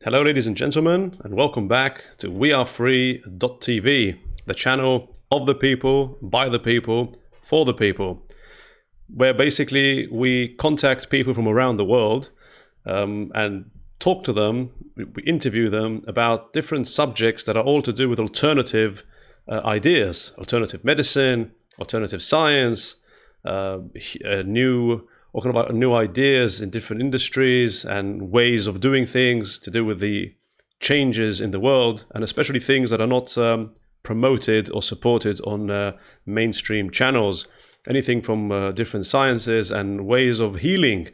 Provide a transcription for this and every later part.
Hello, ladies and gentlemen, and welcome back to wearefree.tv, the channel of the people, by the people, for the people, where basically we contact people from around the world and talk to them, we interview them about different subjects that are all to do with alternative ideas, alternative medicine, alternative science, talking about new ideas in different industries and ways of doing things to do with the changes in the world, and especially things that are not promoted or supported on mainstream channels. Anything from different sciences and ways of healing,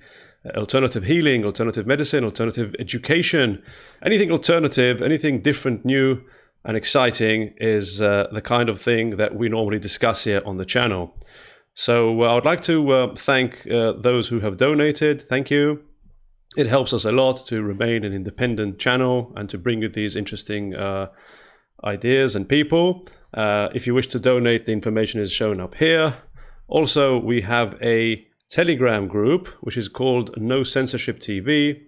alternative medicine, alternative education, anything alternative, anything different, new and exciting is the kind of thing that we normally discuss here on the channel. So I would like to thank those who have donated. Thank you. It helps us a lot to remain an independent channel and to bring you these interesting ideas and people. If you wish to donate, the information is shown up here. Also, we have a Telegram group, which is called No Censorship TV.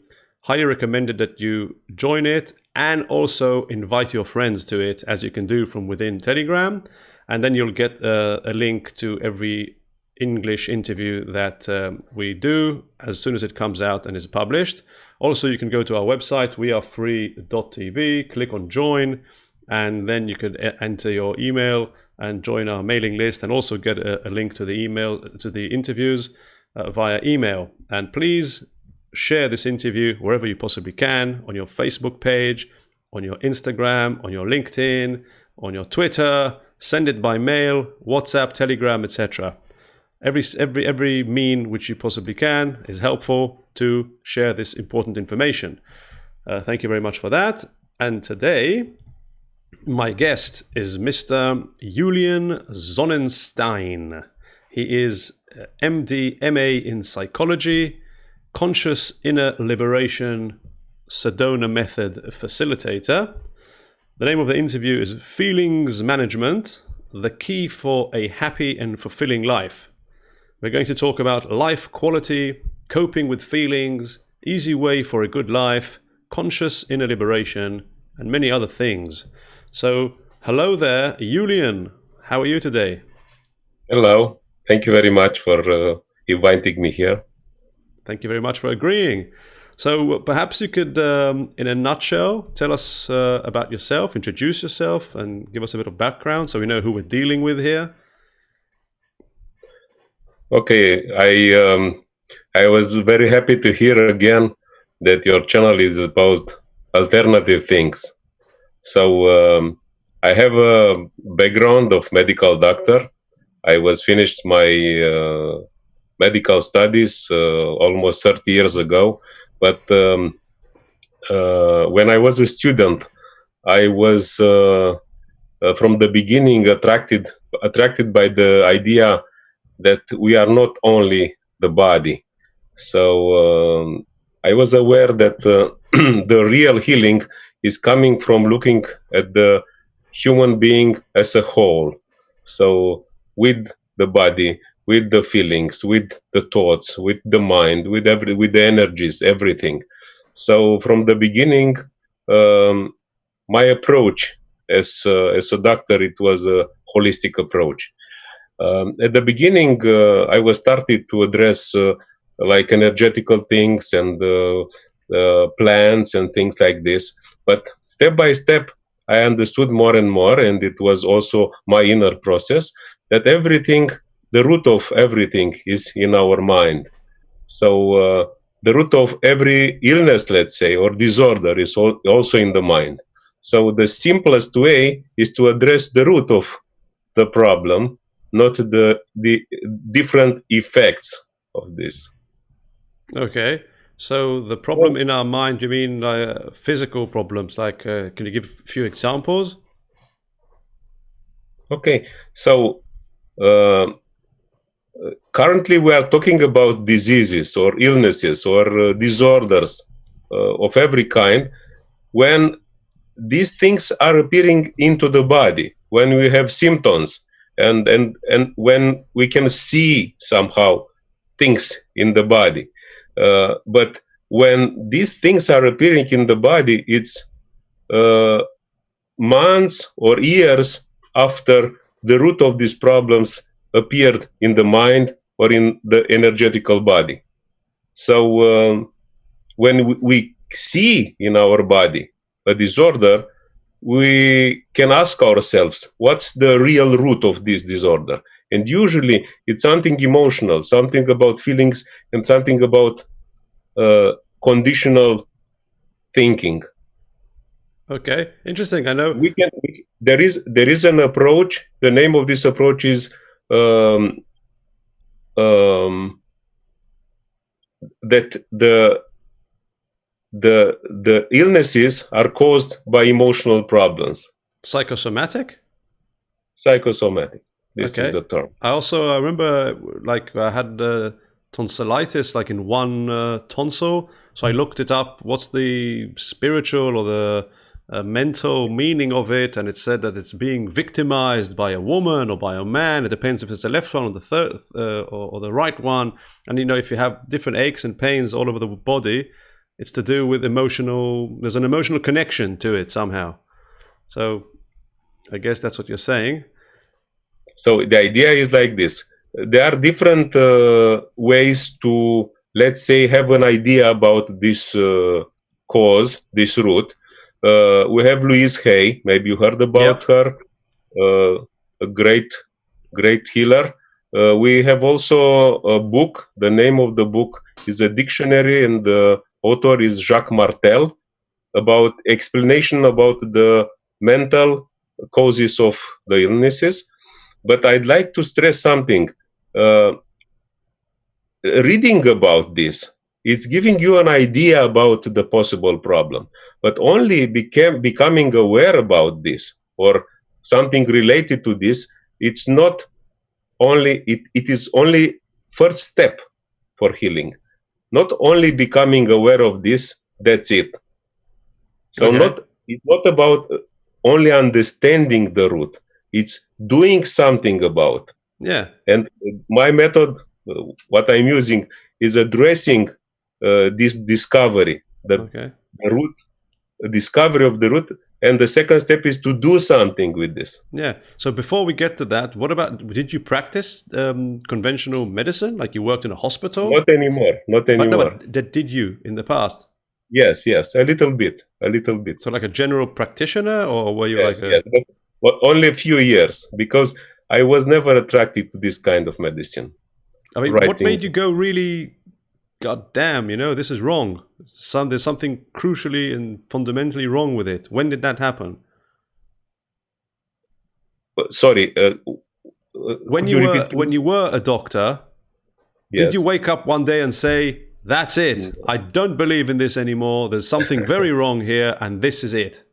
Highly recommended that you join it and also invite your friends to it, as you can do from within Telegram. And then you'll get a link to every English interview that we do as soon as it comes out and is published. Also, you can go to our website, wearefree.tv, click on join, and then you could enter your email and join our mailing list, and also get a link to the email, to the interviews via email. And please share this interview wherever you possibly can, on your Facebook page, on your Instagram, on your LinkedIn, on your Twitter. Send it by mail, WhatsApp, Telegram, etc. Every mean which you possibly can is helpful to share this important information. Thank you very much for that. And today, my guest is Mr. Julian Sonnenstein. He is MD, MA in psychology, conscious inner liberation, Sedona method facilitator. The name of the interview is Feelings Management, the key for a happy and fulfilling life. We're going to talk about life quality, coping with feelings, easy way for a good life, conscious inner liberation, and many other things. So, hello there, Julian. How are you today? Hello. Thank you very much for inviting me here. Thank you very much for agreeing. So perhaps you could, in a nutshell, tell us about yourself, introduce yourself, and give us a bit of background so we know who we're dealing with here. Okay, I was very happy to hear again that your channel is about alternative things. So I have a background of medical doctor. I was finished my medical studies almost 30 years ago. But when I was a student, I was from the beginning attracted by the idea that we are not only the body. So I was aware that the real healing is coming from looking at the human being as a whole. So with the body, with the feelings, with the thoughts, with the mind, with the energies, everything. So from the beginning, my approach as a doctor, it was a holistic approach. At the beginning, I was started to address like energetical things and plants and things like this. But step by step, I understood more and more, and it was also my inner process, that everything, the root of everything is in our mind. So the root of every illness, let's say, or disorder is also in the mind. So the simplest way is to address the root of the problem, not the different effects of this. Okay. So the problem in our mind, you mean physical problems? Like, can you give a few examples? Okay. So currently we are talking about diseases or illnesses or disorders of every kind, when these things are appearing into the body, when we have symptoms, and when we can see somehow things in the body. But when these things are appearing in the body, it's months or years after the root of these problems appeared in the mind or in the energetical body. So when we see in our body a disorder, we can ask ourselves, what's the real root of this disorder? And usually it's something emotional, something about feelings, and something about conditional thinking. Okay, interesting. I know there is an approach. The name of this approach is that the illnesses are caused by emotional problems. Psychosomatic. Psychosomatic. This is the term. I also remember, like, I had tonsillitis, like in one tonsil. So I looked it up. What's the spiritual or the mental meaning of it? And it said that it's being victimized by a woman or by a man. It depends if it's the left one or the third or the right one. And you know, if you have different aches and pains all over the body, it's to do with emotional. There's an emotional connection to it somehow. So I guess that's what you're saying. So the idea is like this. There are different ways to, let's say, have an idea about this cause, this root. We have Louise Hay. Maybe you heard about her. A great healer. We have also a book. The name of the book is a dictionary, and the author is Jacques Martel, about explanation about the mental causes of the illnesses. But I'd like to stress something. Reading about this, it's giving you an idea about the possible problem, but only becoming aware about this or something related to this, it's not only, it is only first step for healing. Not only becoming aware of this, that's it. So it's not about only understanding the root. It's doing something about. Yeah. And my method, what I'm using, is addressing this discovery, the root, discovery of the root. And the second step is to do something with this. Yeah. So before we get to that, what about, did you practice conventional medicine? Like you worked in a hospital? Not anymore. Not anymore. But did you in the past? Yes, a little bit. So like a general practitioner, or were you yes, but only a few years, because I was never attracted to this kind of medicine. I mean, what made you go really, God damn, you know, this is wrong. There's something crucially and fundamentally wrong with it. When did that happen? Sorry. When you were a doctor, did you wake up one day and say, that's it, I don't believe in this anymore, there's something very wrong here, and this is it?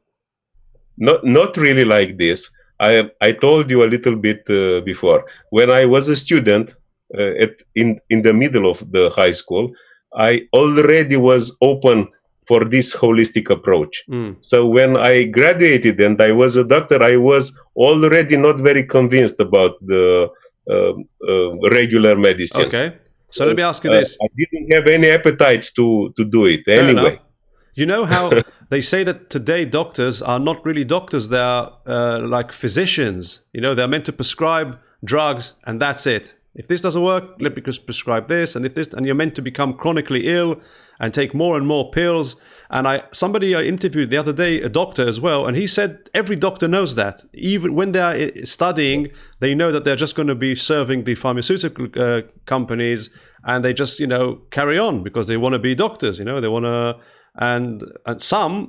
Not really like this. I told you a little bit before. When I was a student in the middle of the high school, I already was open for this holistic approach. So when I graduated and I was a doctor, I was already not very convinced about the regular medicine. Okay. So let me ask you this. I didn't have any appetite to do it anyway. You know how they say that today doctors are not really doctors, they are like physicians. You know, they're meant to prescribe drugs and that's it. If this doesn't work, let me just prescribe this, and if this, and you're meant to become chronically ill and take more and more pills. And somebody I interviewed the other day, a doctor as well, and he said every doctor knows that. Even when they are studying, they know that they're just going to be serving the pharmaceutical companies, and they just, you know, carry on because they want to be doctors. You know, they want to. And some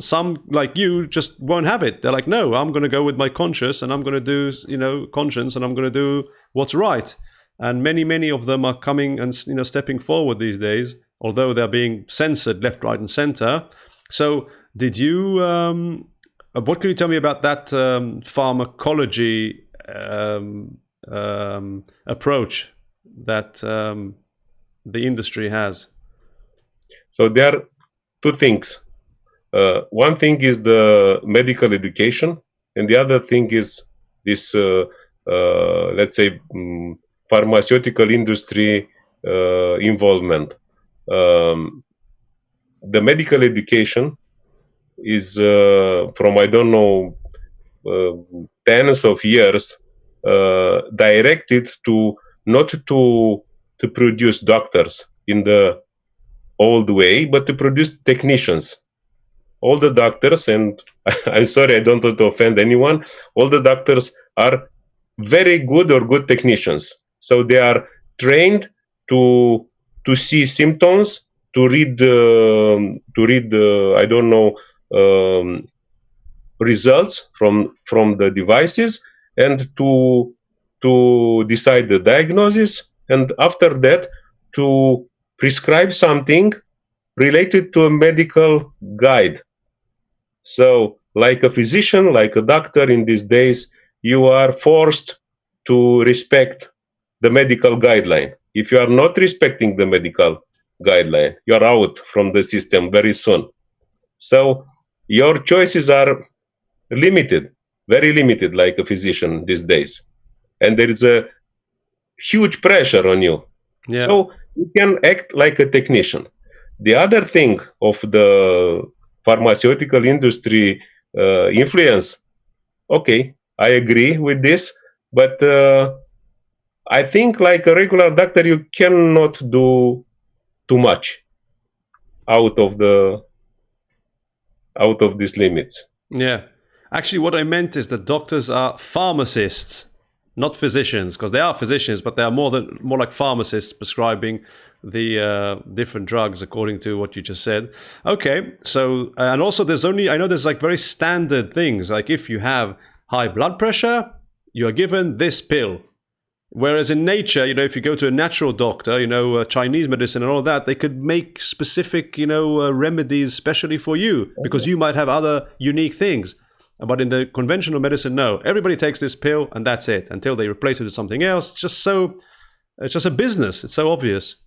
like you just won't have it. They're like, no, I'm going to go with my conscience, and I'm going to do, you know, conscience, and I'm going to do what's right. And many of them are coming and, you know, stepping forward these days, although they're being censored left, right, and center. So, did you? What can you tell me about that pharmacology approach that the industry has? So there are two things. One thing is the medical education, and the other thing is this, let's say, pharmaceutical industry involvement. the medical education is from, I don't know, tens of years, directed to not to produce doctors in the old way, but to produce technicians. All the doctors, and I'm sorry, I don't want to offend anyone, all the doctors are very good or good technicians. So they are trained to see symptoms, to read I don't know, results from the devices, and to decide the diagnosis, and after that to prescribe something related to a medical guide. So, like a physician, like a doctor in these days, you are forced to respect the medical guideline. If you are not respecting the medical guideline, you are out from the system very soon. So, your choices are limited, very limited, like a physician these days. And there is a huge pressure on you. Yeah. So, you can act like a technician. The other thing of the pharmaceutical industry influence, okay, I agree with this, but I think like a regular doctor, you cannot do too much out of these limits. Yeah. Actually, what I meant is that doctors are pharmacists, not physicians, because they are physicians, but they are more like pharmacists prescribing the different drugs according to what you just said. Okay, so and also I know there's like very standard things, like if you have high blood pressure, you are given this pill. Whereas in nature, if you go to a natural doctor, Chinese medicine and all that, they could make specific, remedies specially for you because you might have other unique things. But in the conventional medicine, no. Everybody takes this pill and that's it until they replace it with something else. It's just a business. It's so obvious.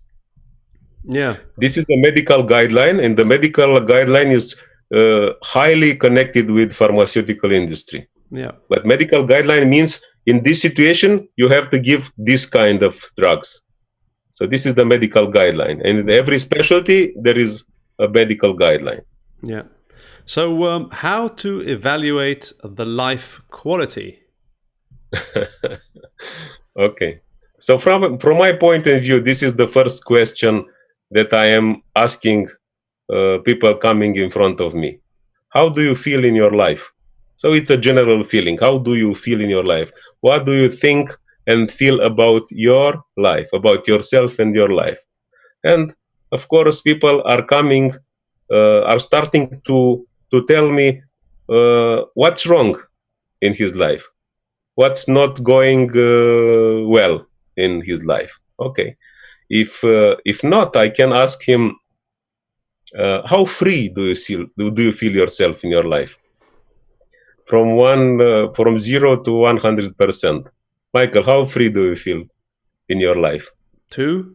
Yeah. This is the medical guideline, and the medical guideline is highly connected with pharmaceutical industry. Yeah. But medical guideline means in this situation, you have to give this kind of drugs. So this is the medical guideline. And in every specialty, there is a medical guideline. Yeah. So how to evaluate the life quality? Okay. So from my point of view, this is the first question that I am asking people coming in front of me. How do you feel in your life? So it's a general feeling. How do you feel in your life? What do you think and feel about your life, about yourself and your life? And of course, people are starting to tell me what's wrong in his life, what's not going well in his life. Okay, if not, I can ask him, how free do you feel yourself in your life? From 0 to 100%. Michael, how free do you feel in your life? 2?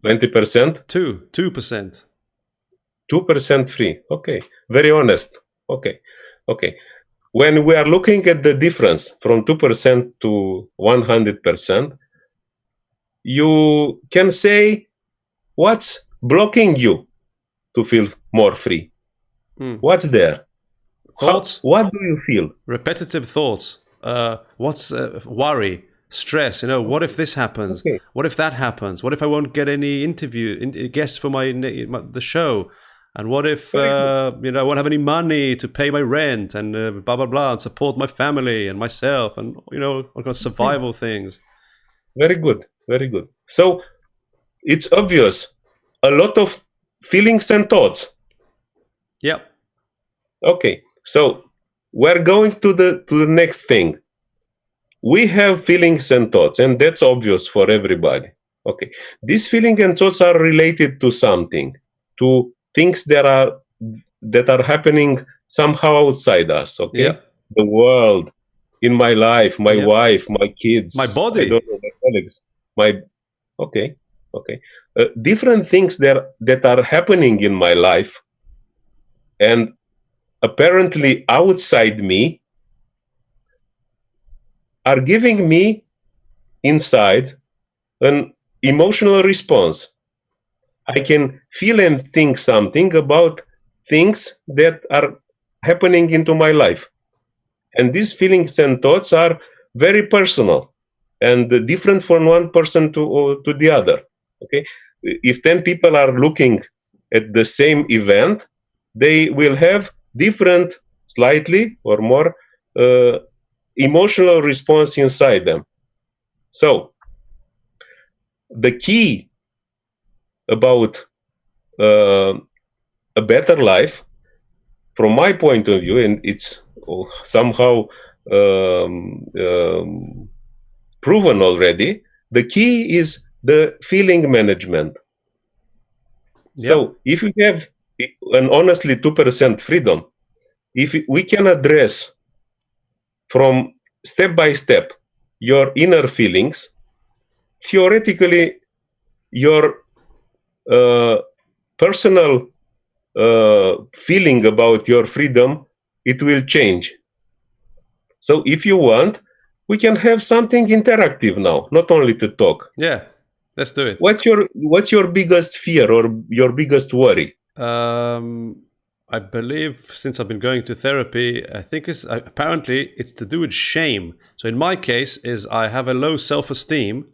20%? 2%. 2% free. Okay. Very honest. Okay. When we are looking at the difference from 2% to 100%, you can say, what's blocking you to feel more free? What's there? Thoughts? What do you feel? Repetitive thoughts. What's worry, stress? What if this happens? Okay. What if that happens? What if I won't get any guests for the show? And what if I won't have any money to pay my rent and blah blah blah, and support my family and myself, and all kinds of survival things. Very good, very good. So it's obvious, a lot of feelings and thoughts. Yeah. Okay, so we're going to the next thing. We have feelings and thoughts, and that's obvious for everybody. Okay, these feelings and thoughts are related to something, to things that are happening somehow outside us. Okay, yeah. The world, in my life, my wife, my kids, my body, I don't know, my colleagues, okay, different things that are happening in my life, and apparently outside me, are giving me inside an emotional response. I can feel and think something about things that are happening into my life. And these feelings and thoughts are very personal and different from one person to the other. Okay, if 10 people are looking at the same event, they will have different, slightly or more emotional response inside them. So the key about a better life, from my point of view, and it's somehow proven already, the key is the feeling management. Yep. So if you have an honestly 2% freedom, if we can address from step by step your inner feelings, theoretically your personal feeling about your freedom, it will change. So if you want, we can have something interactive now, not only to talk. Yeah, let's do it. What's your biggest fear or your biggest worry? I believe since I've been going to therapy, I think it's apparently it's to do with shame. So in my case, is I have a low self-esteem,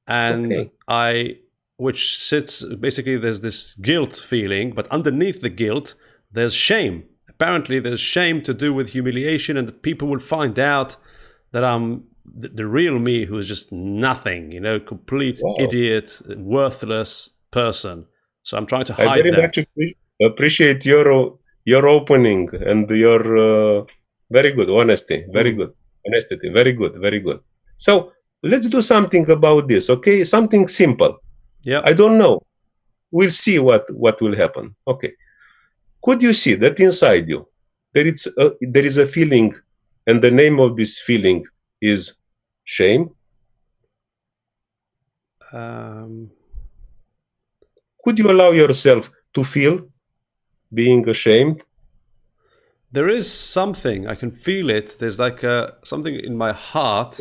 and Okay. which sits basically there's this guilt feeling, but underneath the guilt there's shame. Apparently, there's shame to do with humiliation, and that people will find out that I'm the real me, who is just nothing, complete Wow. idiot, worthless person. So I'm trying to I hide very that. much appreciate your opening and your very good honesty. Very good. Honesty. Very good. Very good. So let's do something about this, okay? Something simple. Yep. I don't know. We'll see what will happen. Okay. Could you see that inside you there is a feeling, and the name of this feeling is shame? Um, Could you allow yourself to feel being ashamed? there is something I can feel it. There's like something in my heart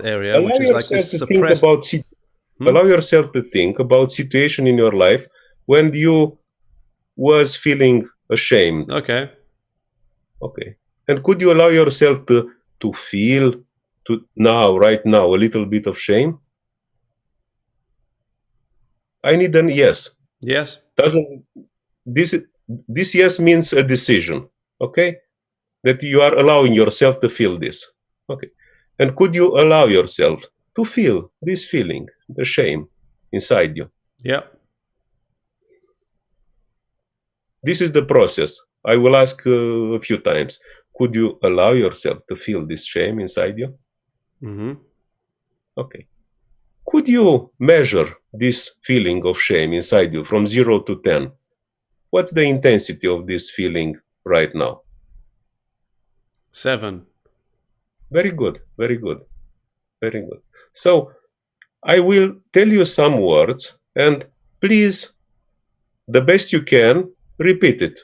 area, Allow which is like yourself this to think suppressed. about allow yourself to think about situation in your life when you was feeling ashamed. Okay. Okay. And could you allow yourself to feel to now, right now, a little bit of shame? I need an yes. Yes. Doesn't this this yes means a decision, okay? That you are allowing yourself to feel this. Okay. And could you allow yourself to feel this feeling, the shame inside you? Yep. This is the process. I will ask a few times. Could you allow yourself to feel this shame inside you? Mm-hmm. Okay. Could you measure this feeling of shame inside you from 0 to 10? What's the intensity of this feeling right now? 7. Very good. Very good. Very good. So I will tell you some words, and please, the best you can, repeat it.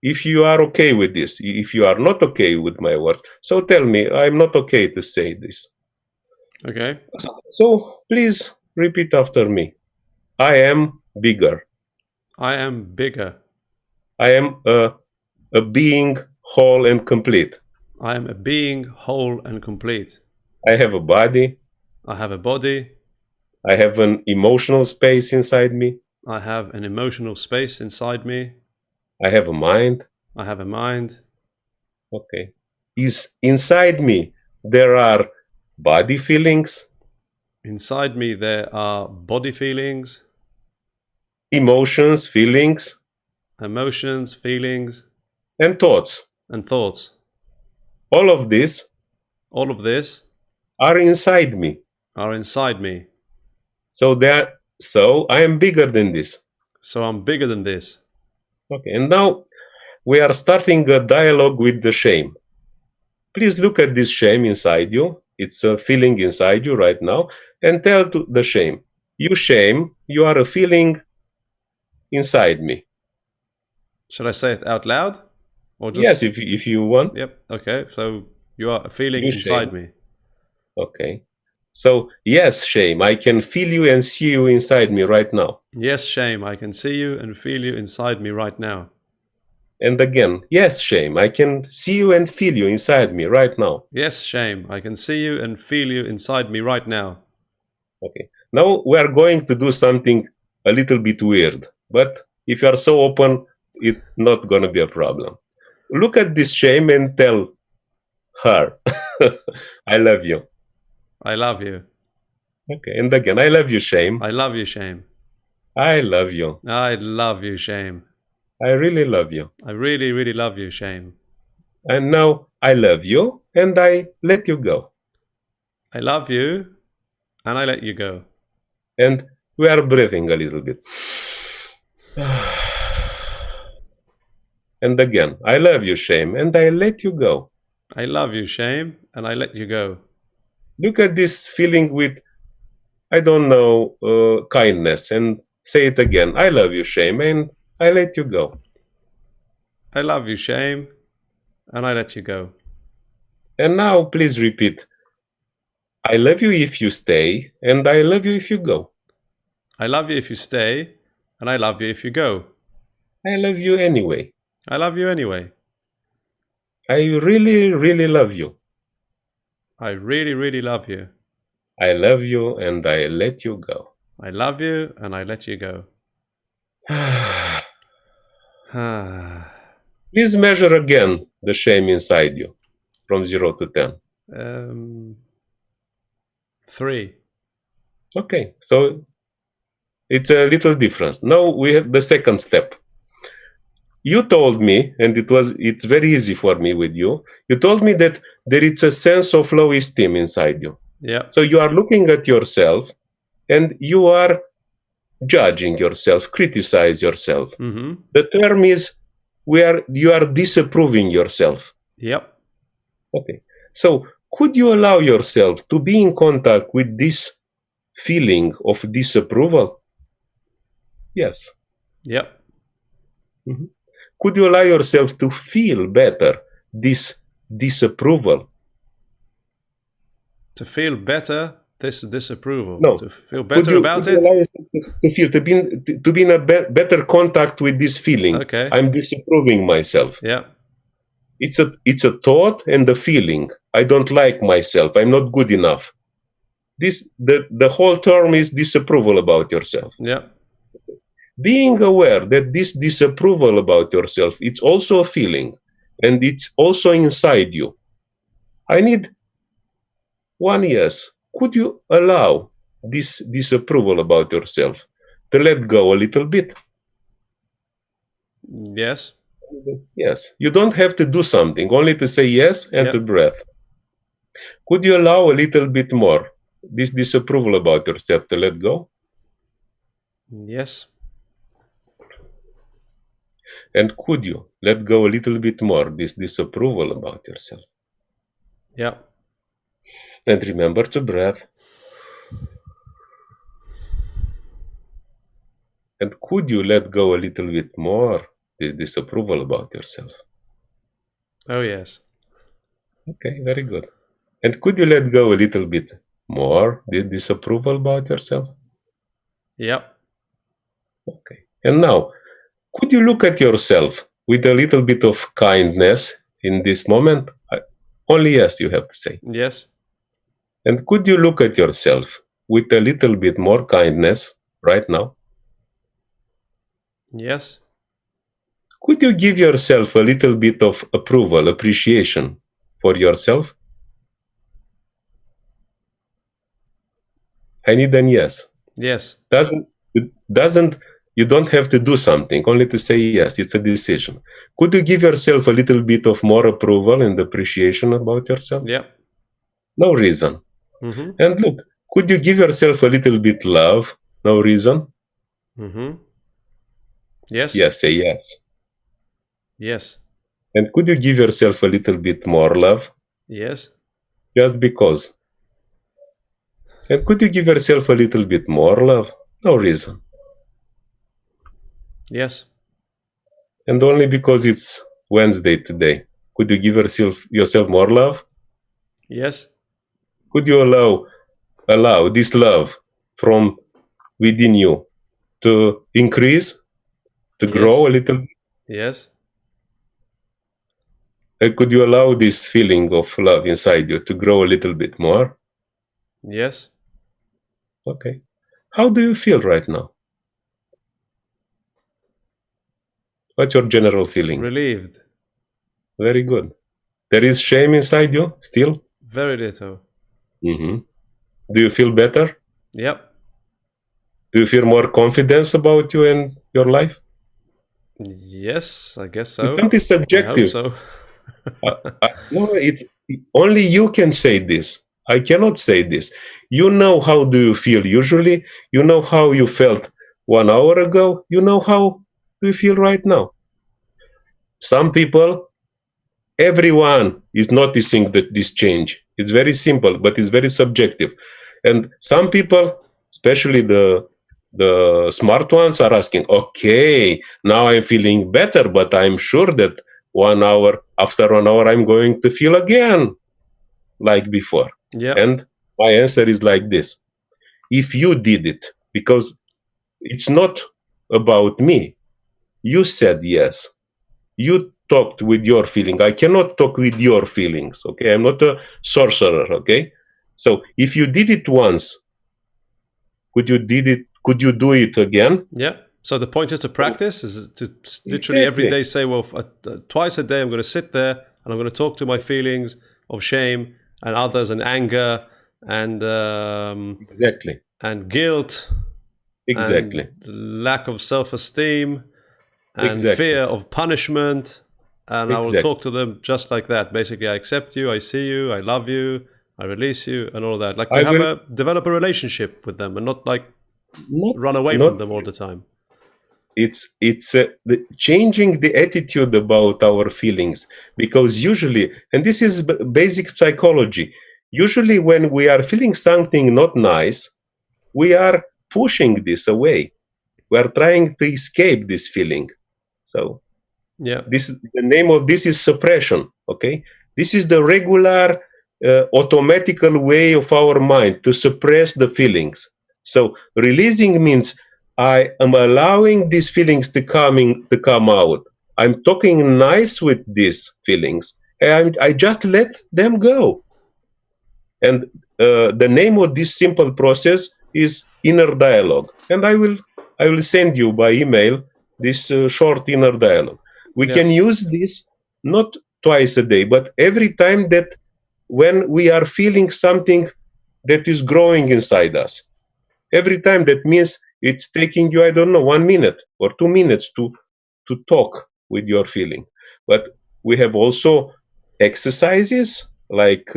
If you are okay with this, if you are not okay with my words, so tell me, I'm not okay to say this. Okay. So please repeat after me. I am bigger. I am bigger. I am a being whole and complete. I am a being whole and complete. I have a body. I have a body. I have an emotional space inside me. I have an emotional space inside me. I have a mind. I have a mind. Okay. Is inside me there are body feelings, Inside me there are body feelings, emotions, feelings, emotions, feelings, and thoughts. and thoughts. All of these All of this are inside me. are inside me. So I am bigger than this. So I'm bigger than this. Okay. And now we are starting a dialogue with the shame. Please look at this shame inside you. It's a feeling inside you right now, and tell to the shame, you shame, you are a feeling inside me. Should I say it out loud? Or Yes, just. if you want. Yep. Okay. So you are a feeling You inside shame. me. Okay. So, yes, shame, I can feel you and see you inside me right now. Yes, shame, I can see you and feel you inside me right now. And again, yes, shame, I can see you and feel you inside me right now. Yes, shame, I can see you and feel you inside me right now. Okay. Now we are going to do something a little bit weird, but if you are so open, it's not going to be a problem. Look at this shame and tell her, I love you. I love you. Okay. And again, I love you, shame. I love you, shame. I love you. I love you, shame. I really love you. I really, really love you, shame. And now I love you and I let you go. I love you and I let you go. And we are breathing a little bit. And again, I love you, shame, and I let you go. I love you, shame, and I let you go. Look at this feeling with, I don't know, kindness, and say it again. I love you, shame, and I let you go. I love you, shame, and I let you go. And now please repeat. I love you if you stay, and I love you if you go. I love you if you stay, and I love you if you go. I love you anyway. I love you anyway. I really, really love you. I really, really love you. I love you and I let you go. I love you and I let you go. Please measure again the shame inside you from 0 to 10. 3. Okay, so it's a little difference. Now we have the second step. You told me, and it's very easy for me with you. You told me that there is a sense of low esteem inside you. Yeah. So you are looking at yourself and you are judging yourself, criticize yourself. Mm-hmm. The term is you are disapproving yourself. Yep. Okay. So could you allow yourself to be in contact with this feeling of disapproval? Yes. Yep. Mm-hmm. Could you allow yourself to feel better this disapproval? To feel better this disapproval. No. To feel better about it? Could you allow yourself to feel, to be in a better contact with this feeling? Okay. I'm disapproving myself. Yeah. It's a thought and a feeling. I don't like myself. I'm not good enough. The whole term is disapproval about yourself. Yeah. Being aware that this disapproval about yourself, it's also a feeling and it's also inside you. I need one yes. Could you allow this disapproval about yourself to let go a little bit? Yes. Yes. You don't have to do something, only to say yes and to breath. Could you allow a little bit more this disapproval about yourself to let go? Yes. And could you let go a little bit more this disapproval about yourself? Yeah. And remember to breathe. And could you let go a little bit more this disapproval about yourself? Oh, yes. Okay, very good. And could you let go a little bit more this disapproval about yourself? Yep. Okay. And now, could you look at yourself with a little bit of kindness in this moment? Only yes, you have to say. Yes. And could you look at yourself with a little bit more kindness right now? Yes. Could you give yourself a little bit of approval, appreciation for yourself? I need an yes. Yes. You don't have to do something, only to say yes. It's a decision. Could you give yourself a little bit of more approval and appreciation about yourself? Yeah. No reason. Mm-hmm. And look, could you give yourself a little bit love? No reason. Mm-hmm. Yes. Yes, say yes. Yes. And could you give yourself a little bit more love? Yes. Just because. And could you give yourself a little bit more love? No reason. Yes. And only because it's Wednesday today. Could you give yourself more love? Yes. Could you allow allow this love from within you to increase, to grow Yes. a little? Yes. Could you allow this feeling of love inside you to grow a little bit more? Yes. Okay. How do you feel right now? What's your general feeling? Relieved. Very good. There is shame inside you still? Very little. Hmm. Do you feel better? Yep. Do you feel more confidence about you and your life? Yes, I guess It's so. something I hope subjective. so. No, it's only you can say this. I cannot say this. You know how do you feel usually. You know how you felt 1 hour ago. You know how do you feel right now. Some people, everyone is noticing that this change. It's very simple, but it's very subjective. And some people, especially the smart ones, are asking, okay, now I'm feeling better, but I'm sure that 1 hour after 1 hour I'm going to feel again like before. Yeah. And my answer is like this: if you did it, because it's not about me, you said yes, you talked with your feeling. I cannot talk with your feelings. Okay, I'm not a sorcerer. Okay, so if you did it once, could you do it again? Yeah. So the point is to So, practice, is to literally every exactly, day say, well, twice a day I'm going to sit there and I'm going to talk to my feelings of shame and others and anger and exactly, and guilt exactly, and lack of self-esteem and exactly, fear of punishment, and I will exactly. talk to them just like that. Basically, I accept you, I see you, I love you, I release you, and all of that. Like I to have will a develop a relationship with them and not like not run away not from them all the time. it's changing the attitude about our feelings, because usually, and this is basic psychology, usually when we are feeling something not nice, we are pushing this away, we are trying to escape this feeling. So Yeah. this, the name of this is suppression. Okay, this is the regular automatical way of our mind to suppress the feelings. So releasing means I am allowing these feelings to come out. I'm talking nice with these feelings, and I just let them go. And the name of this simple process is inner dialogue. And I will send you by email this short inner dialogue. We Yeah. can use this not twice a day, but every time that when we are feeling something that is growing inside us. Every time, that means it's taking you, I don't know, 1 minute or 2 minutes to talk with your feeling. But we have also exercises like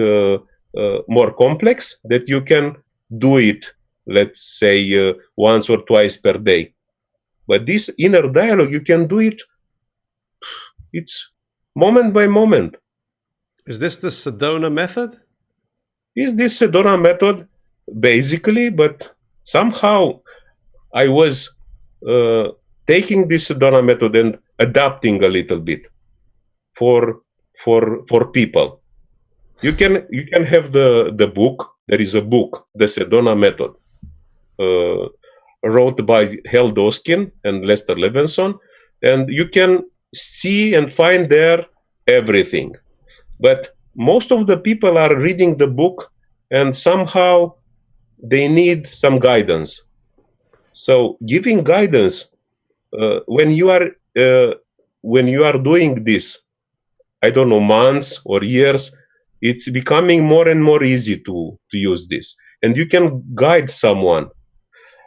more complex that you can do it, let's say, once or twice per day. But this inner dialogue, you can do it, it's moment by moment. Is this the Sedona method? Is this Sedona method? Basically, but somehow I was uh, taking this Sedona method and adapting a little bit for for people. You can have the book. There is a book, the Sedona method, uh, wrote by Hal Doskin and Lester Levinson, and you can see and find there everything. But most of the people are reading the book, and somehow they need some guidance. So giving guidance uh, when you are uh, when you are doing this, I don't know, months or years, it's becoming more and more easy to use this, and you can guide someone.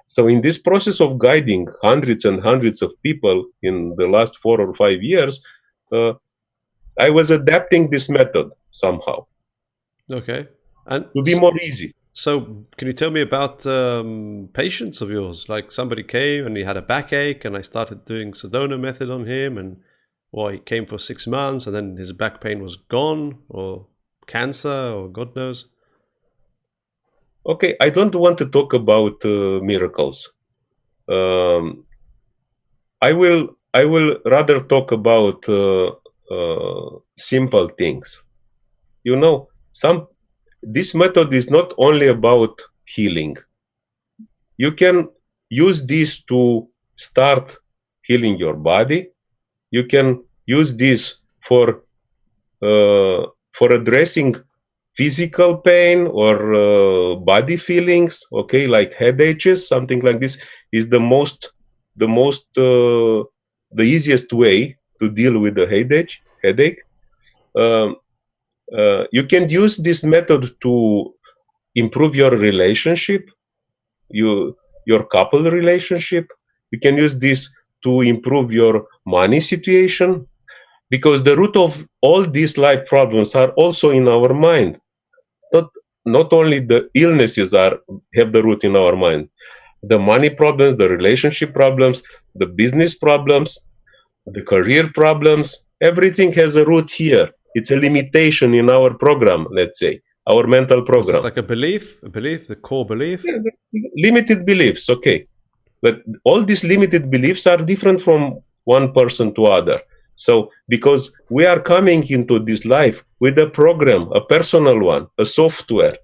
So in this process of guiding hundreds and hundreds of people in the last 4 or 5 years, uh, I was adapting this method somehow Okay. And to be more easy. so, can you tell me about patients of yours? Like somebody came and he had a backache, and I started doing Sedona method on him, and well, he came for 6 months, and then his back pain was gone, or cancer, or God knows. Okay, I don't want to talk about miracles. Um, I will rather talk about simple things. You know, some this method is not only about healing. You can use this to start healing your body. You can use this for addressing physical pain or body feelings, okay, like headaches, something like this is the easiest way to deal with the headache. Um, you can use this method to improve your relationship, your couple relationship. You can use this to improve your money situation, because the root of all these life problems are also in our mind. Not, not only the illnesses have the root in our mind. The money problems, the relationship problems, the business problems, the career problems, everything has a root here. It's a limitation in our program, let's say, our mental program. Like a belief, the core belief? Yeah, limited beliefs, okay. But all these limited beliefs are different from one person to other. So, because we are coming into this life with a program, a personal one, a software,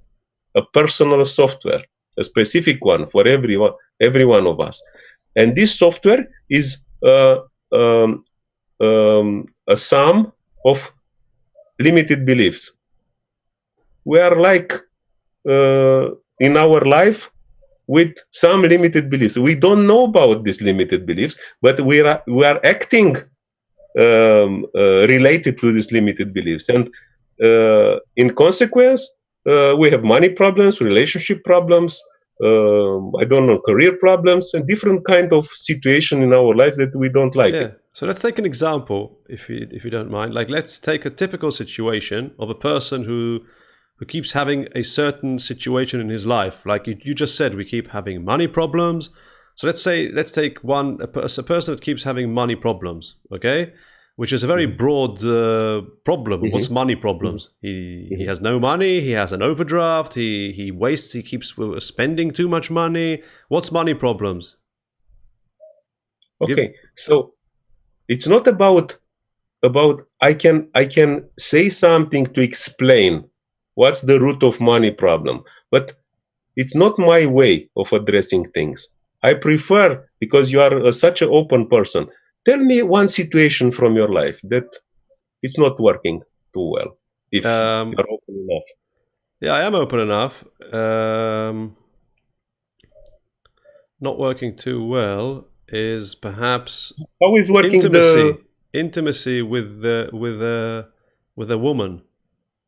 a personal software, a specific one for every one of us. And this software is a sum of limited beliefs. We are like in our life with some limited beliefs. We don't know about these limited beliefs, but we are acting related to these limited beliefs, and in consequence, we have money problems, relationship problems, career problems, and different kind of situation in our lives that we don't like. Yeah. So let's take an example, if you don't mind. Like, let's take a typical situation of a person who keeps having a certain situation in his life. Like you just said, we keep having money problems. So let's take a person that keeps having money problems, okay? Which is a very broad problem. Mm-hmm. What's money problems? He has no money, he has an overdraft, he wastes, he keeps spending too much money. What's money problems? Okay, so it's not about I can say something to explain what's the root of money problem, but it's not my way of addressing things. I prefer, because you are such an open person, tell me one situation from your life that it's not working too well, if you're open enough. Yeah, I am open enough. Not working too well is perhaps how is working intimacy with a woman.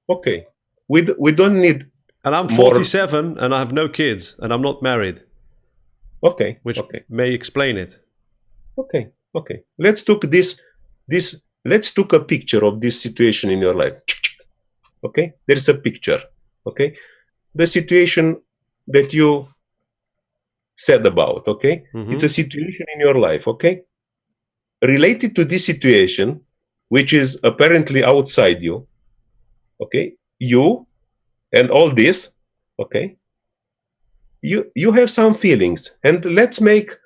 Okay, we don't need. And I'm 47 and I have no kids and I'm not married. Okay, which may explain it. Okay. Let's took let's took a picture of this situation in your life. Okay, there's a picture. Okay, the situation that you said about. Okay, it's a situation in your life. Okay, related to this situation, which is apparently outside you. Okay, you and all this. Okay, you have some feelings, and let's make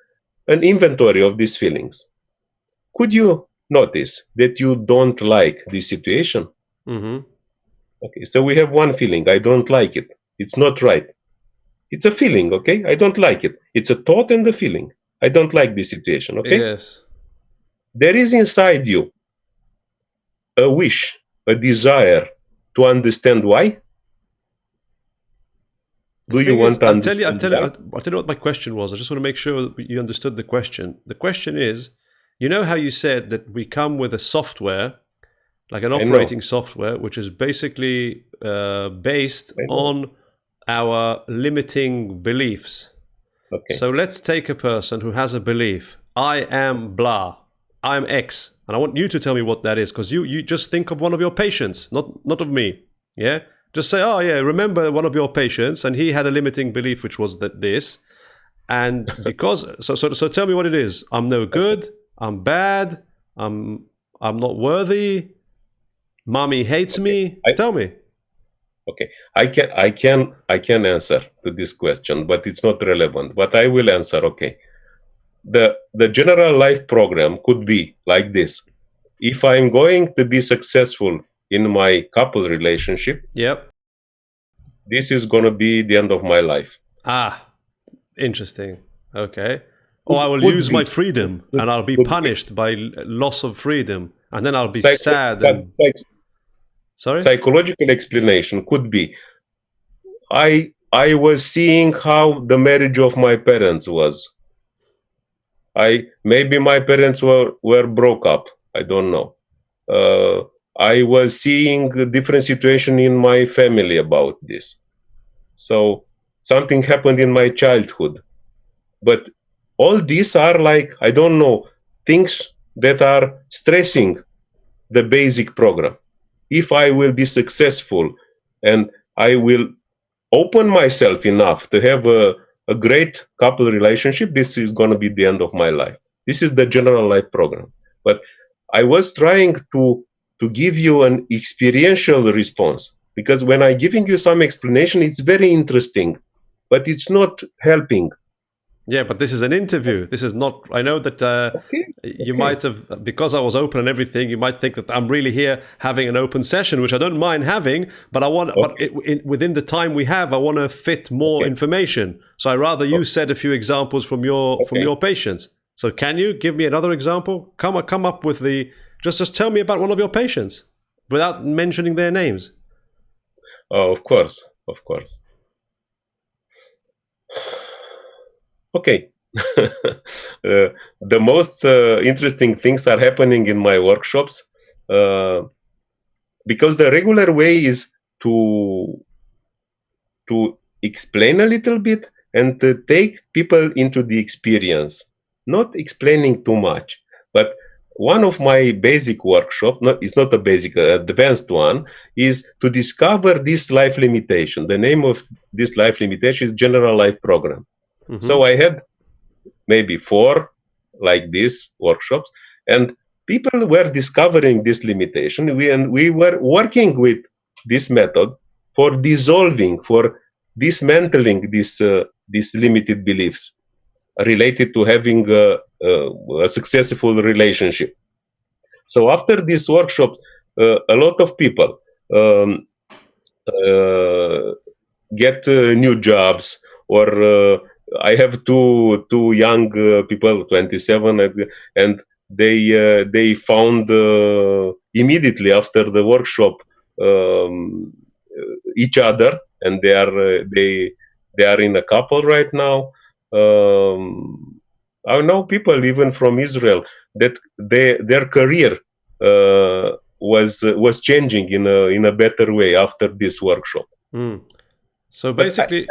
an inventory of these feelings. Could you notice that you don't like this situation? Okay, so we have one feeling. I don't like it. It's not right. It's a feeling, okay? I don't like it. It's a thought and a feeling. I don't like this situation, okay? Yes. There is inside you a wish, a desire to understand why. Do you want to understand why? I'll tell you what my question was. I just want to make sure that you understood the question. The question is, you know how you said that we come with a software, like an operating software, which is basically based on our limiting beliefs. Okay. So let's take a person who has a belief. I am blah. I'm X. And I want you to tell me what that is, because you just think of one of your patients, not of me. Yeah? Just say, oh yeah, remember one of your patients, and he had a limiting belief, which was that this. And because, so tell me what it is. I'm no good. I'm bad. I'm not worthy. Mommy hates me. Tell me. Okay, I can answer to this question, but it's not relevant. But I will answer. Okay, the general life program could be like this: if I'm going to be successful in my couple relationship, yep, this is going to be the end of my life. Ah, interesting. Okay. Or I will Could use be. my freedom and I'll be Could be. punished by loss of freedom. And then I'll be Psycho- sad but and. Sorry? psychological explanation could be I was seeing how the marriage of my parents was. I maybe my parents were broke up. I don't know. I was seeing a different situation in my family about this. So something happened in my childhood. But all these are like, I don't know, things that are stressing the basic program. If I will be successful and I will open myself enough to have a great couple relationship, this is going to be the end of my life. This is the general life program. But I was trying to give you an experiential response, because when I'm giving you some explanation, it's very interesting, but it's not helping. Yeah, but this is an interview. This is not. I know that Okay. you Okay. might have, because I was open and everything. You might think that I'm really here having an open session, which I don't mind having. But I want, but Okay. within the time we have, I want to fit more Okay. information. So I rather you said a few examples from Okay. your patients. So can you give me another example? Come up with the. Just tell me about one of your patients without mentioning their names. Oh, of course. Of course. Okay. The most interesting things are happening in my workshops, because the regular way is to explain a little bit and to take people into the experience, not explaining too much. But one of my basic workshop, it's not a basic, advanced one, is to discover this life limitation. The name of this life limitation is General Life Program. Mm-hmm. So I had maybe 4 like these workshops, and people were discovering this limitation. We were working with this method for dissolving, for dismantling these limited beliefs related to having a successful relationship. So after this workshop, a lot of people um, get new jobs, or I have two young people, 27, and they found immediately after the workshop each other, and they are in a couple right now. I know people even from Israel that their career was changing in a better way after this workshop. Mm. So But basically,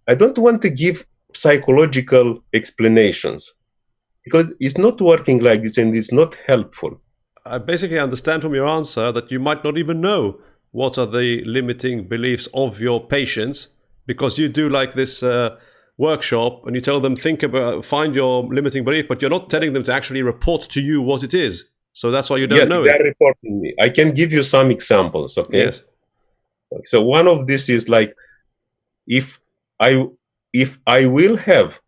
I don't want to give psychological explanations, because it's not working like this and it's not helpful. I basically understand from your answer that you might not even know what are the limiting beliefs of your patients, because you do like this workshop and you tell them find your limiting belief, but you're not telling them to actually report to you what it is. So that's why you don't Yes, know they it. are reporting me. I can give you some examples. Okay. Yes. So one of this is like, if I will have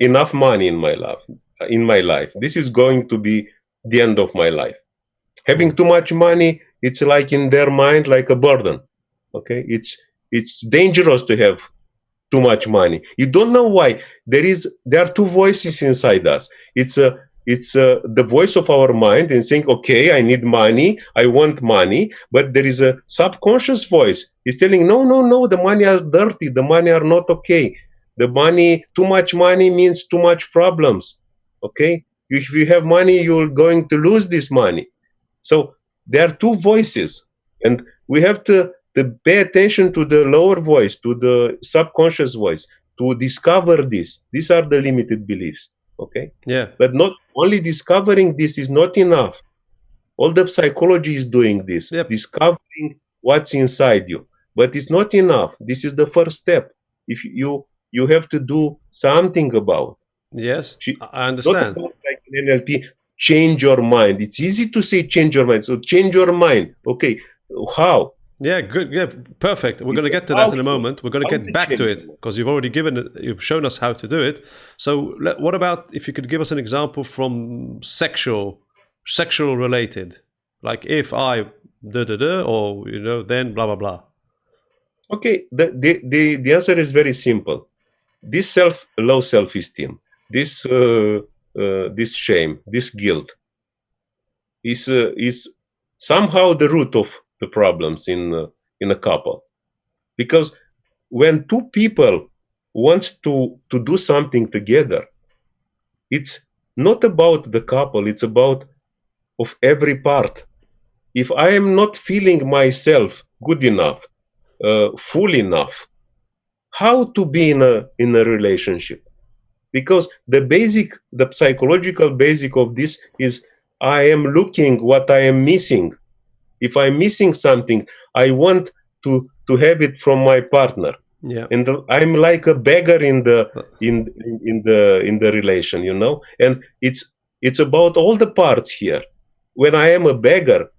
enough money in my life, this is going to be the end of my life. Having too much money, it's like in their mind like a burden. Okay, it's dangerous to have too much money. You don't know why. There are two voices inside us. It's the voice of our mind and saying, okay, I need money, I want money, but there is a subconscious voice. It's telling, no, no, no, the money are dirty, the money are not okay. The money, too much money means too much problems. Okay, if you have money, you're going to lose this money. So there are two voices, and we have to pay attention to the lower voice, to the subconscious voice, to discover this. These are the limited beliefs. Okay. Yeah. But not only discovering this is not enough. All the psychology is doing this, Yep. discovering what's inside you. But it's not enough. This is the first step. If you have to do something about. Yes, I Not understand. about like in NLP, change your mind. It's easy to say change your mind. So change your mind. Okay, how? Yeah, good. Yeah, perfect. We're going to get to that in a moment. We're going to get back to it because you've shown us how to do it. So, what about if you could give us an example from sexual related, like if I da da da, or then blah blah blah. Okay, the answer is very simple. This low self-esteem, this shame, this guilt is somehow the root of the problems in a couple. Because when two people wants to do something together, it's not about the couple, it's about of every part. If I am not feeling myself good enough, full enough, how to be in a relationship? Because the psychological basic of this is I am looking what I am missing. If I'm missing something, I want to have it from my partner. Yeah. And I'm like a beggar in the relation, and it's about all the parts here. When I am a beggar,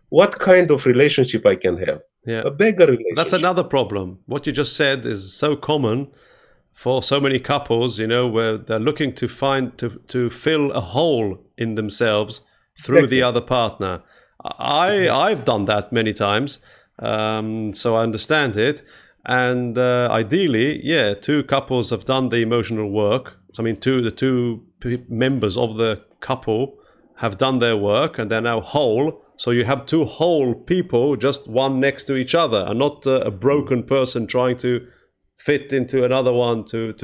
what kind of relationship I can have? Yeah. A beggar That's relationship. another problem. What you just said is so common for so many couples, where they're looking to fill a hole in themselves through the Exactly. other partner. I've done that many times, so I understand it. And ideally, yeah, two couples have done the emotional work. So, I mean, the two members of the couple have done their work, and they're now whole. So you have two whole people, just one next to each other, and not a broken person trying to fit into another one to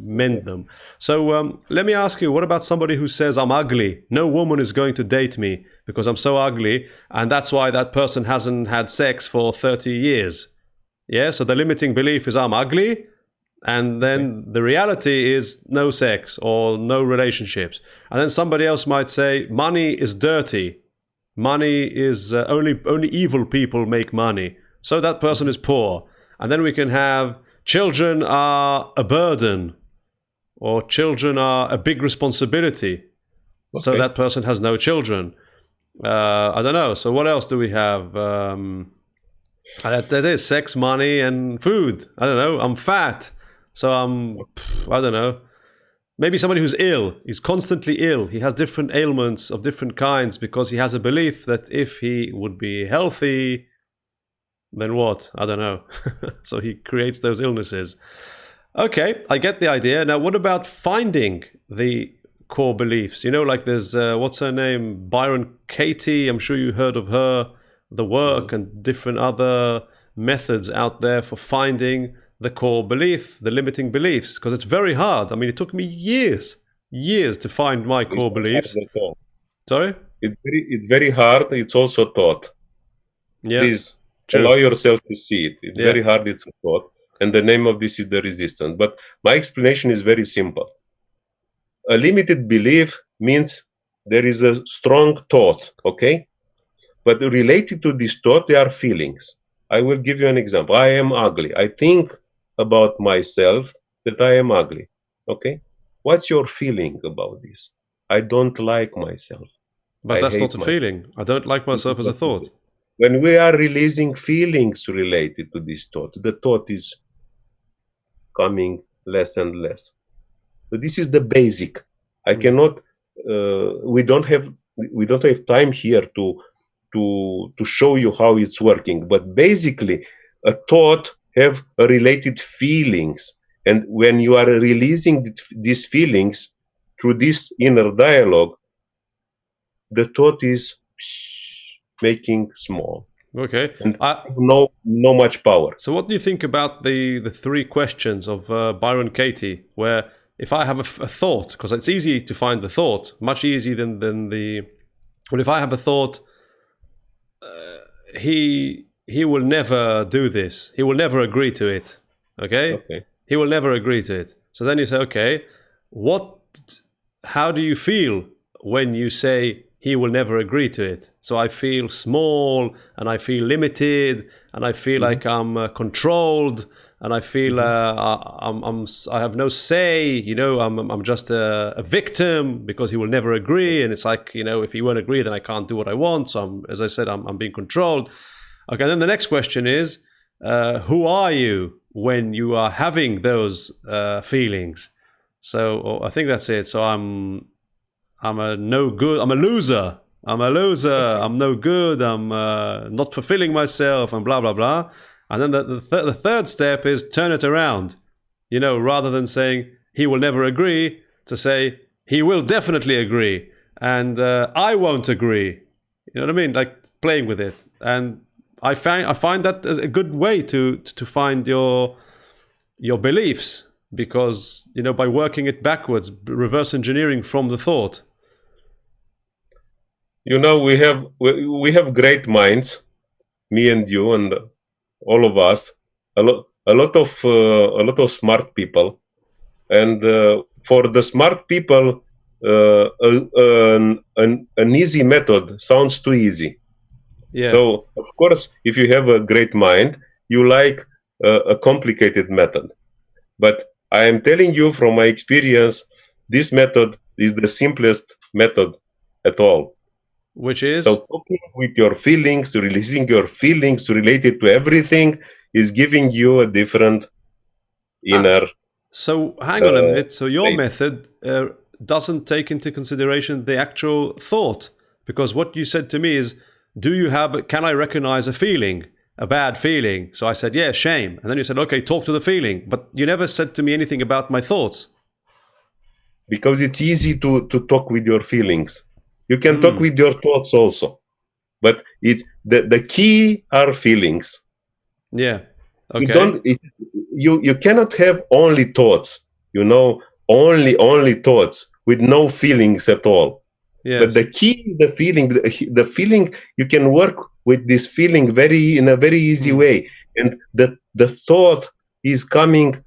mend them. So let me ask you, what about somebody who says, I'm ugly? No woman is going to date me because I'm so ugly, and that's why that person hasn't had sex for 30 years. Yeah, so the limiting belief is I'm ugly, and then the reality is no sex or no relationships. And then somebody else might say, money is dirty. Money is only evil people make money. So that person is poor. And then we can have children are a burden, or children are a big responsibility. So Okay. that person has no children. I don't know. So what else do we have? That is sex, money, and food. I don't know. I'm fat, so I don't know. Maybe somebody who's ill. He's constantly ill. He has different ailments of different kinds because he has a belief that if he would be healthy, then what? I don't know. So he creates those illnesses. Okay, I get the idea. Now, what about finding the core beliefs? Like there's, what's her name? Byron Katie. I'm sure you heard of her, the work and different other methods out there for finding the core belief, the limiting beliefs, because it's very hard. I mean, it took me years to find my It's core not hard beliefs. at all. Sorry? It's very hard. It's also taught. Yeah, Please allow true. yourself to see it. It's Yeah. very hard. It's a thought. And the name of this is the resistance. But my explanation is very simple. A limited belief means there is a strong thought, okay? But related to this thought, there are feelings. I will give you an example. I am ugly. I think about myself that I am ugly, okay? What's your feeling about this? I don't like myself. But I that's hate not a myself. feeling. I don't like This is myself as a not thought. when we are releasing feelings related to this thought, the thought is coming less and less. So this is the basic. I Mm. cannot. We don't have time here to show you how it's working. But basically, a thought have a related feelings, and when you are releasing these feelings through this inner dialogue, the thought is making small Okay. and no much power. So what do you think about the three questions of Byron Katie, where if I have a thought, because it's easy to find the thought, much easier than the, well, if I have a thought, he will never do this. He will never agree to it. Okay? Okay. He will never agree to it. So then you say, okay, how do you feel when you say he will never agree to it? So I feel small, and I feel limited, and I feel like I'm controlled, and I feel I have no say. I'm just a victim because he will never agree, and it's like, if he won't agree, then I can't do what I want. So as I said, I'm being controlled. Okay, then the next question is, who are you when you are having those feelings? So I think that's it. So I'm a no good. I'm a loser. I'm a loser. I'm no good. I'm not fulfilling myself, and blah blah blah. And then the third step is turn it around. Rather than saying he will never agree, to say he will definitely agree, and I won't agree. You know what I mean? Like playing with it. And I find that a good way to find your beliefs, because by working it backwards, reverse engineering from the thought. We have great minds, me and you and all of us, a lot of smart people, and for the smart people, an easy method sounds too easy. Yeah. So of course, if you have a great mind, you like a complicated method. But I am telling you from my experience, this method is the simplest method at all. Which is? So talking with your feelings, releasing your feelings related to everything, is giving you a different inner. So hang on a minute. So your state. method doesn't take into consideration the actual thought, because what you said to me is, can I recognize a feeling, a bad feeling? So I said, yeah, shame. And then you said, okay, talk to the feeling. But you never said to me anything about my thoughts. Because it's easy to talk with your feelings. You can talk with your thoughts also. But the key are feelings. Yeah. Okay. You cannot have only thoughts, only thoughts with no feelings at all. Yes. But the key is the feeling. The feeling, you can work with this feeling in a very easy way. And the thought is coming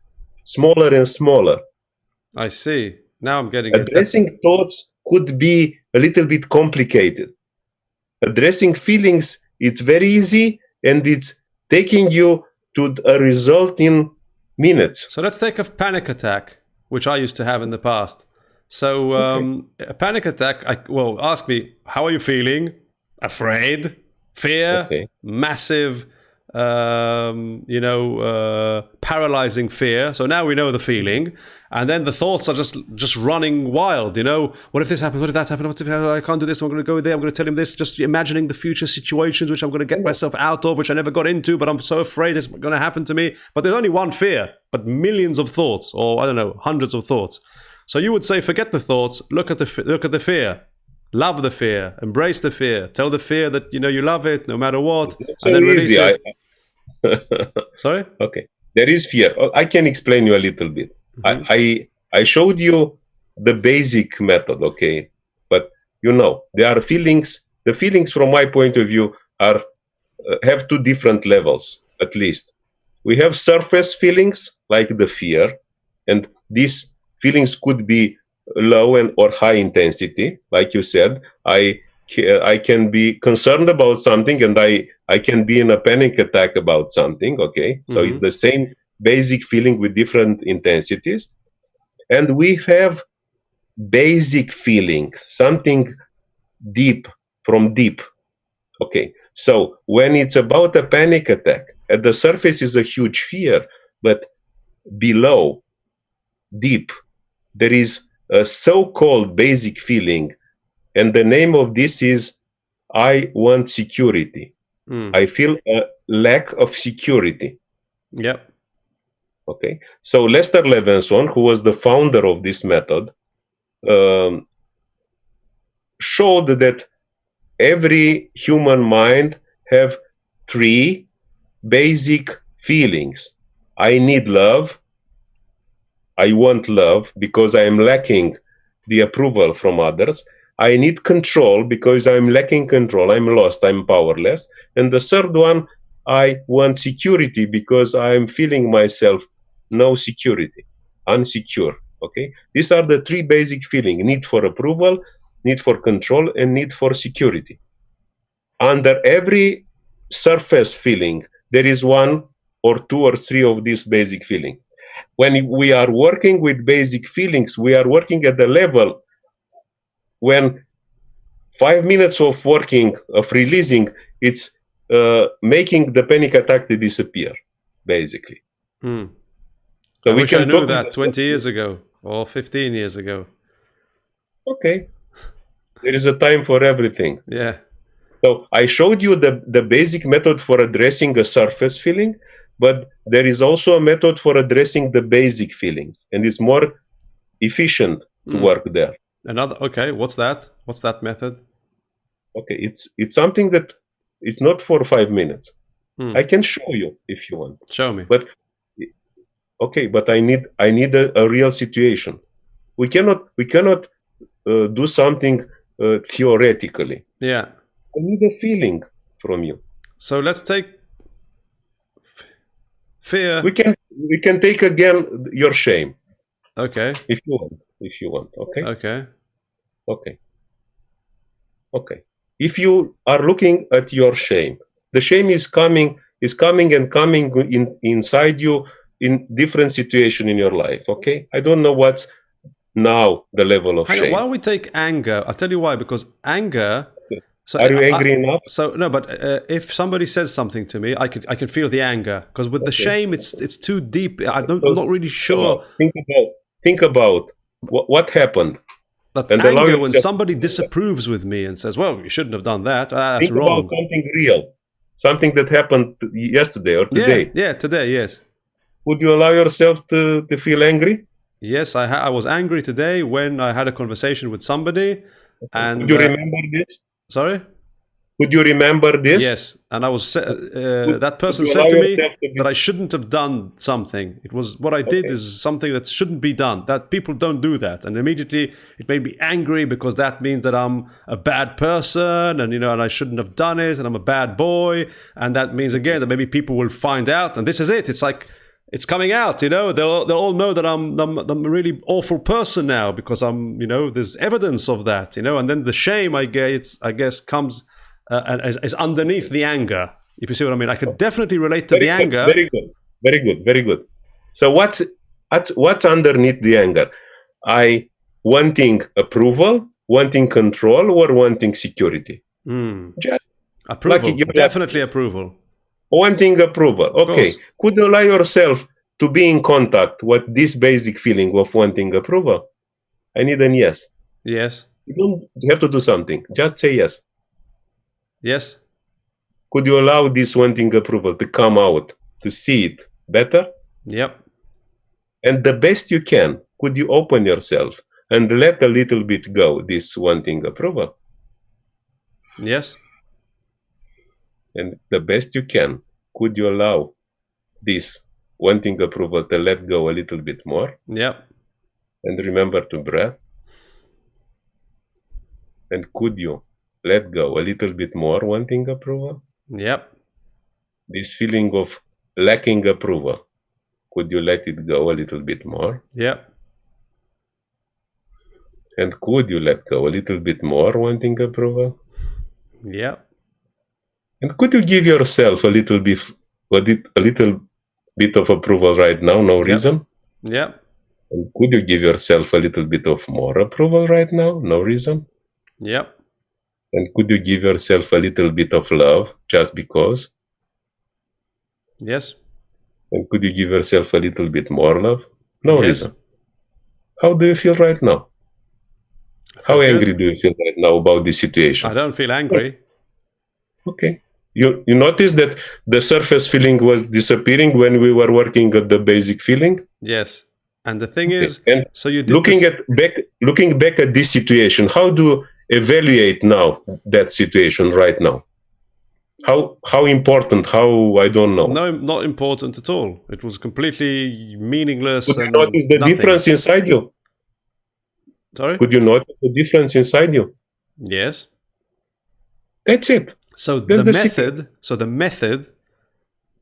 smaller and smaller. I see. Now I'm getting it. Addressing thoughts could be a little bit complicated. Addressing feelings, it's very easy, and it's taking you to a result in minutes. So let's take a panic attack, which I used to have in the past. So a panic attack, ask me, how are you feeling? Afraid, fear, massive, paralyzing fear. So now we know the feeling. And then the thoughts are just running wild, What if this happens? What if that happens? What if I can't do this? I'm going to go there. I'm going to tell him this. Just imagining the future situations which I'm going to get myself out of, which I never got into, but I'm so afraid it's going to happen to me. But there's only one fear, but millions of thoughts, or I don't know, hundreds of thoughts. So you would say, forget the thoughts, look at the fear. Love the fear, embrace the fear, tell the fear that you love it no matter what. It's so easy. Sorry? Okay. There is fear. I can explain you a little bit. I showed you the basic method, okay? But there are feelings. The feelings from my point of view have two different levels, at least. We have surface feelings like the fear, and these feelings could be low or high intensity. Like you said, I can be concerned about something, and I can be in a panic attack about something, okay? So it's the same basic feeling with different intensities. And we have basic feeling, something deep, from deep, okay? So when it's about a panic attack, at the surface is a huge fear, but below, deep, there is a so-called basic feeling, and the name of this is I want security. I feel a lack of security. Yep. Okay. So Lester Levinson, who was the founder of this method, showed that every human mind have three basic feelings. I need love. I want love because I am lacking the approval from others. I need control because I'm lacking control. I'm lost. I'm powerless. And the third one, I want security because I'm feeling myself no security, unsecure. Okay. These are the three basic feelings: need for approval, need for control, and need for security. Under every surface feeling, there is one or two or three of these basic feelings. When we are working with basic feelings, we are working at the level when 5 minutes of working, of releasing, it's making the panic attack to disappear, basically. So I wish I knew that 20 years ago or 15 years ago. Okay. There is a time for everything. Yeah. So I showed you the basic method for addressing a surface feeling. but there is also a method for addressing the basic feelings, and it's more efficient to work there. Okay, what's that? What's that method? Okay, it's something that it's not for 5 minutes. I can show you if you want. Show me. But okay, but I need a real situation. We cannot do something theoretically. Yeah. I need a feeling from you. So let's take fear. We can take again your shame. Okay. If you want. Okay. Okay. Okay. Okay. If you are looking at your shame, the shame is coming and coming inside you in different situation in your life. Okay. I don't know what's now the level of shame. Why don't we take anger? I'll tell you why. Because anger. So are you angry enough? So no, but if somebody says something to me, I can feel the anger. Because with the shame, it's too deep. I'm not really sure. Think about what happened. But anger, when somebody disapproves with me and says, "Well, you shouldn't have done that," that's think wrong. About something real, something that happened yesterday or today. Yeah, today, yes. Would you allow yourself to feel angry? Yes, I was angry today when I had a conversation with somebody. And do you remember this? Sorry? Could you remember this? Yes, and I was that person said to me that I shouldn't have done something. It was what I did is something that shouldn't be done. That people don't do that, and immediately it made me angry because that means that I'm a bad person, and and I shouldn't have done it, and I'm a bad boy, and that means again that maybe people will find out, and this is it. It's like it's coming out. They'll all know that I'm a really awful person now because I'm there's evidence of that. And then the shame I guess comes. And is underneath the anger, if you see what I mean. I could definitely relate to the anger. Very good. So what's underneath the anger? I wanting approval, wanting control, or wanting security? Just approval. Definitely approval. Wanting approval. Okay. Could you allow yourself to be in contact with this basic feeling of wanting approval? I need an yes. Yes. You don't have to do something. Just say yes. Yes. Could you allow this wanting approval to come out, to see it better? Yep. And the best you can, could you open yourself and let a little bit go, this wanting approval? Yes. And the best you can, could you allow this wanting approval to let go a little bit more? Yep. And remember to breathe. And could you let go a little bit more wanting approval? Yep. This feeling of lacking approval, could you let it go a little bit more? Yep. And could you let go a little bit more wanting approval? Yep. And could you give yourself a little bit of approval right now, no reason? Yep. And could you give yourself a little bit of more approval right now, no reason? Yep. And could you give yourself a little bit of love just because? Yes. And could you give yourself a little bit more love? No reason. How do you feel right now? How angry do you feel right now about this situation? I don't feel angry. Okay. You notice that the surface feeling was disappearing when we were working at the basic feeling? Yes. And the thing is, and so you did looking back at this situation, how do you evaluate now that situation right now? How important? How, I don't know. No, not important at all. It was completely meaningless. Could you notice the difference inside you? Sorry? Could you notice the difference inside you? Yes. That's it. So the method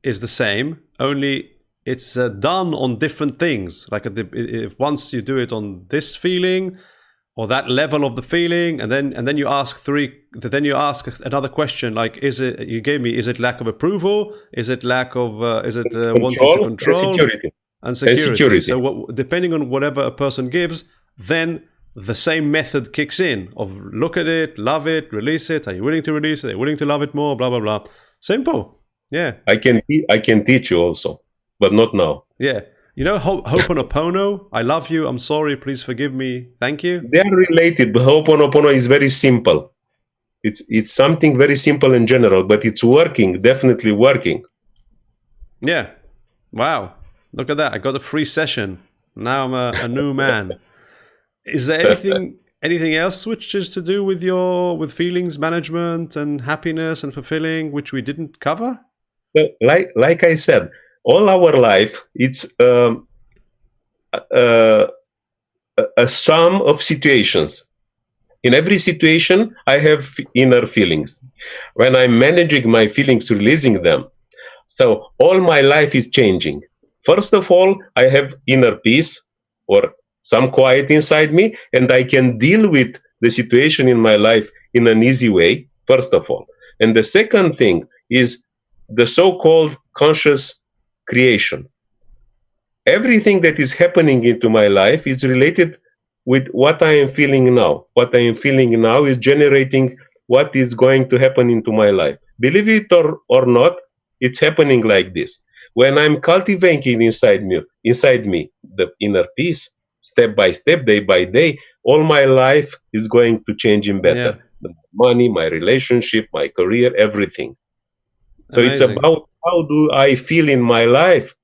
is the same, only it's done on different things. Like once you do it on this feeling or that level of the feeling, and then you ask another question, like is it lack of approval? Is it lack of wanting to control? And security. So depending on whatever a person gives, then the same method kicks in of look at it, love it, release it. Are you willing to release it? Are you willing to love it more? Blah, blah, blah. Simple. Yeah. I can teach you also, but not now. Yeah. Ho'oponopono, I love you, I'm sorry, please forgive me, thank you. They are related, but Ho'oponopono is very simple. It's something very simple in general, but it's working, definitely working. Yeah. Wow. Look at that. I got a free session. Now I'm a new man. Is there anything else which is to do with feelings management and happiness and fulfilling, which we didn't cover? Like I said, all our life, it's a, a sum of situations. In every situation, I have inner feelings. When I'm managing my feelings, releasing them, so all my life is changing. First of all, I have inner peace or some quiet inside me, and I can deal with the situation in my life in an easy way, first of all. And the second thing is the so-called conscious creation. Everything that is happening into my life is related with what I am feeling now. What I am feeling now is generating what is going to happen into my life. Believe it or not, it's happening like this. When I'm cultivating inside me the inner peace, step by step, day by day, all my life is going to change in better. Yeah. The money, my relationship, my career, everything. So Amazing. it's about how do I feel in my life.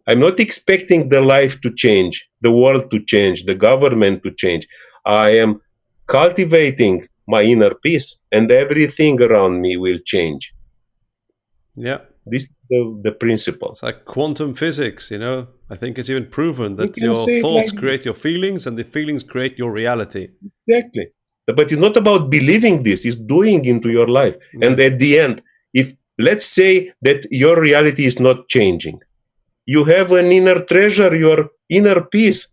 I'm not expecting the life to change, the world to change, the government to change. I am cultivating my inner peace, and everything around me will change. Yeah. This is the principle. It's like quantum physics, you know. I think it's even proven We that can your say it thoughts like create this. your feelings and the feelings create your reality. Exactly. But it's not about believing this, it's doing into your life. Yeah. And at the end, if let's say that your reality is not changing, you have an inner treasure, your inner peace.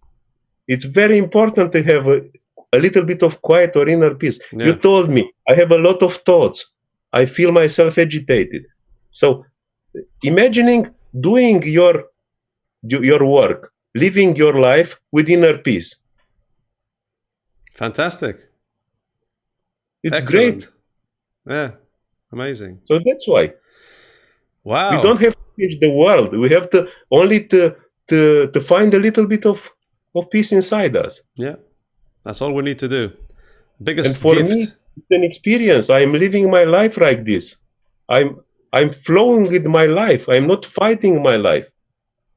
It's very important to have a little bit of quiet or inner peace. Yeah. You told me, I have a lot of thoughts. I feel myself agitated. So imagining doing your work, living your life with inner peace. Fantastic. It's Excellent. great. Yeah. Amazing. So that's why. Wow. We don't have to change the world. We have to only to find a little bit of peace inside us. Yeah. That's all we need to do. Biggest And for gift. me, it's an experience. I'm living my life like this. I'm flowing with my life. I'm not fighting my life.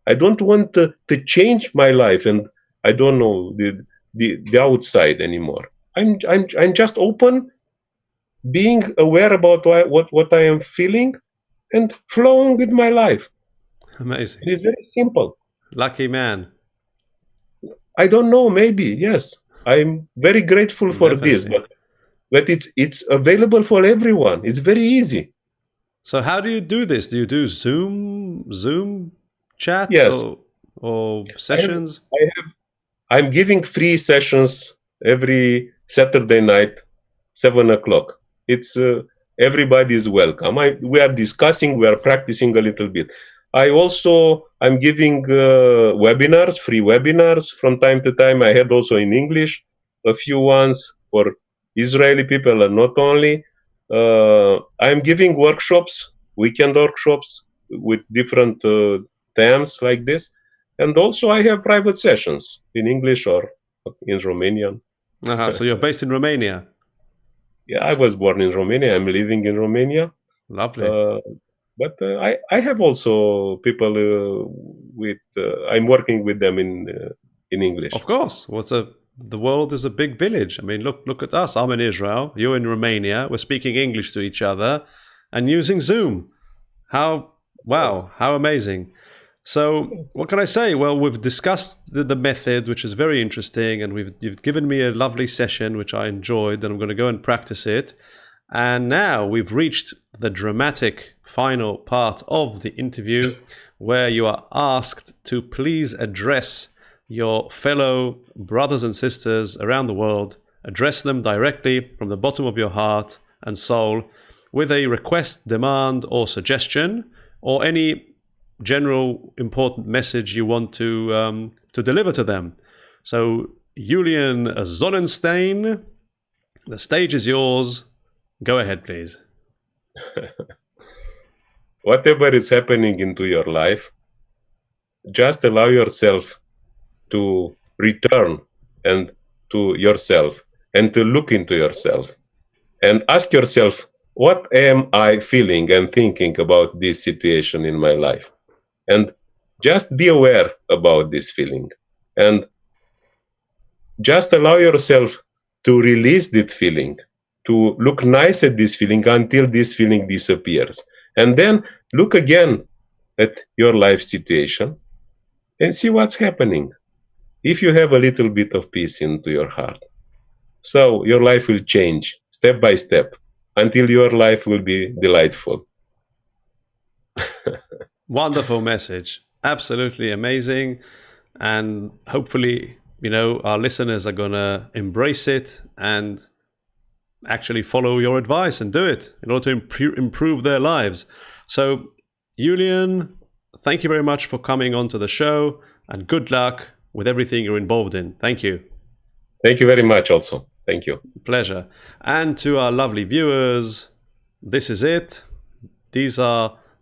I don't want to change my life, and I don't know the outside anymore. I'm just open, being aware about what I am feeling, and flowing with my life. Amazing. It is very simple. Lucky man. I don't know, maybe, yes. I'm very grateful for this, Definitely. but it's available for everyone. It's very easy. So how do you do this? Do you do Zoom chats Yes. or sessions? I'm giving free sessions every Saturday night, 7 o'clock. It's everybody is welcome. We are discussing, we are practicing a little bit. I'm giving webinars, free webinars from time to time. I had also in English a few ones for Israeli people, and not only. I'm giving workshops, weekend workshops with different themes like this. And also I have private sessions in English or in Romanian. So you're based in Romania. Yeah, I was born in Romania. I'm living in Romania. Lovely. But I have also people I'm working with them in English. Of course. The world is a big village. I mean, look at us. I'm in Israel. You're in Romania. We're speaking English to each other and using Zoom. How amazing. So what can I say? Well, we've discussed the method, which is very interesting, and you've given me a lovely session, which I enjoyed, and I'm going to go and practice it. And now we've reached the dramatic final part of the interview, where you are asked to please address your fellow brothers and sisters around the world. Address them directly from the bottom of your heart and soul with a request, demand, or suggestion, or any general important message you want to deliver to them. So, Julian Sonnenstein, the stage is yours. Go ahead, please. Whatever is happening into your life, just allow yourself to return and to yourself and to look into yourself and ask yourself, what am I feeling and thinking about this situation in my life? And Just be aware about this feeling and just allow yourself to release that feeling, to look nice at this feeling until this feeling disappears. And then look again at your life situation and see what's happening. If you have a little bit of peace into your heart, so your life will change step by step until your life will be delightful. Wonderful message. Absolutely amazing. And hopefully, our listeners are going to embrace it and actually follow your advice and do it in order to improve their lives. So, Julian, thank you very much for coming onto the show, and good luck with everything you're involved in. Thank you. Thank you very much also. Thank you. Pleasure. And to our lovely viewers, this is it. This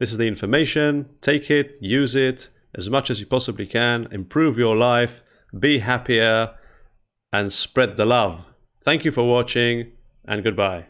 is the information. Take it, use it as much as you possibly can. Improve your life, be happier, and spread the love. Thank you for watching, and goodbye.